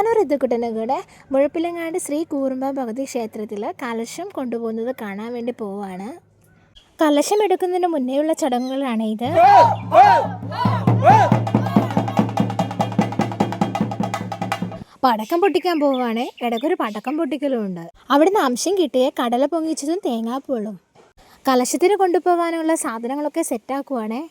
ഞാനും ഋതുക്കുട്ടനും കൂടെ മുഴപ്പിലങ്ങാട് ശ്രീ കൂറുമ്പ ഭഗവതി ക്ഷേത്രത്തിൽ കലശം കൊണ്ടുപോകുന്നത് കാണാൻ വേണ്ടി പോവാണ്. കലശം എടുക്കുന്നതിന് മുന്നേയുള്ള ചടങ്ങുകളാണ് ഇത്. പടക്കം പൊട്ടിക്കാൻ പോവുകയാണ്. ഇടയ്ക്കൊരു പടക്കം പൊട്ടിക്കലും ഉണ്ട്. അവിടുന്ന് അംശം കിട്ടിയ കടല പൊങ്ങിച്ചതും തേങ്ങാപ്പൂളും. കലശത്തിന് കൊണ്ടുപോകാനുള്ള സാധനങ്ങളൊക്കെ സെറ്റാക്കുവാണേ.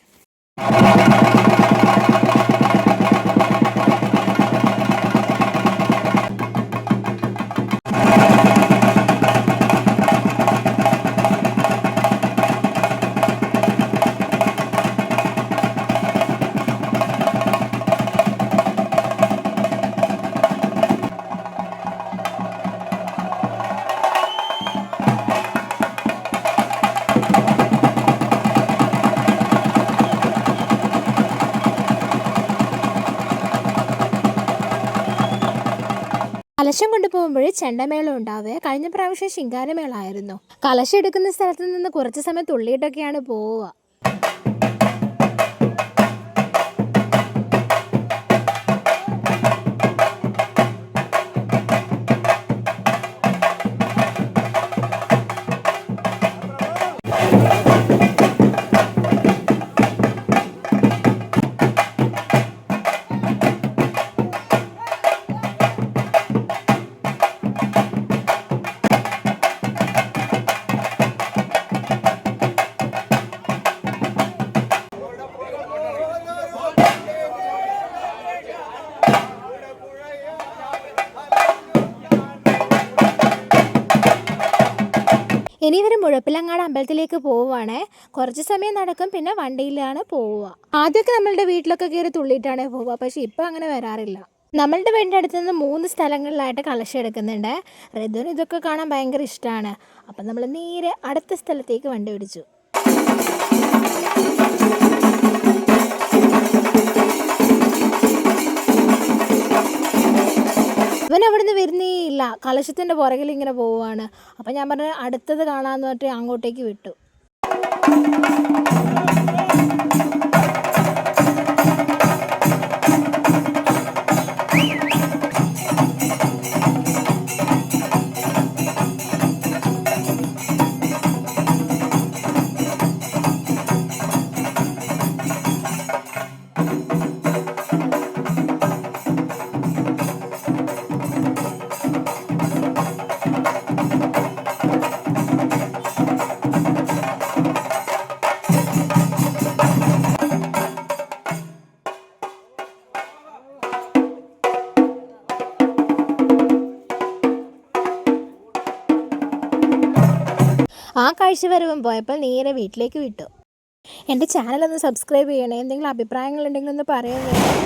കലശം കൊണ്ടുപോകുമ്പോൾ ചെണ്ടമേളം ഉണ്ടാവുക. കഴിഞ്ഞ പ്രാവശ്യം ശിങ്കാരമേളമായിരുന്നു. കലശം എടുക്കുന്ന സ്ഥലത്ത് നിന്ന് കുറച്ച് സമയം തുള്ളിയിട്ടൊക്കെയാണ് പോവുക. ഇനി ഇവർ മുഴപ്പിലങ്ങാട് അമ്പലത്തിലേക്ക് പോവുകയാണ്. കുറച്ച് സമയം നടക്കും, പിന്നെ വണ്ടിയിലാണ് പോവുക. ആദ്യമൊക്കെ നമ്മളുടെ വീട്ടിലൊക്കെ കയറി തുള്ളിയിട്ടാണ് പോവുക. പക്ഷെ ഇപ്പം അങ്ങനെ വരാറില്ല. നമ്മളുടെ വീടിൻ്റെ അടുത്ത് നിന്ന് 3 സ്ഥലങ്ങളിലായിട്ട് കലശം എടുക്കുന്നുണ്ട്. ഋതുവിന് ഇതൊക്കെ കാണാൻ ഭയങ്കര ഇഷ്ടമാണ്. അപ്പം നമ്മൾ നേരെ അടുത്ത സ്ഥലത്തേക്ക് വണ്ടി പിടിച്ചു. അവൻ അവിടുന്ന് വരുന്നേ ഇല്ല. കലശത്തിൻ്റെ പുറകിൽ ഇങ്ങനെ പോവുകയാണ്. അപ്പം ഞാൻ പറഞ്ഞു അടുത്തത് കാണാമെന്ന് പറഞ്ഞിട്ട് അങ്ങോട്ടേക്ക് വിട്ടു. ആ കാഴ്ച വരവും പോയപ്പോൾ നേരെ വീട്ടിലേക്ക് വിട്ടു. എൻ്റെ ചാനലൊന്ന് സബ്സ്ക്രൈബ് ചെയ്യണേ. എന്തെങ്കിലും അഭിപ്രായങ്ങളുണ്ടെങ്കിൽ ഒന്ന് പറയുന്നത്.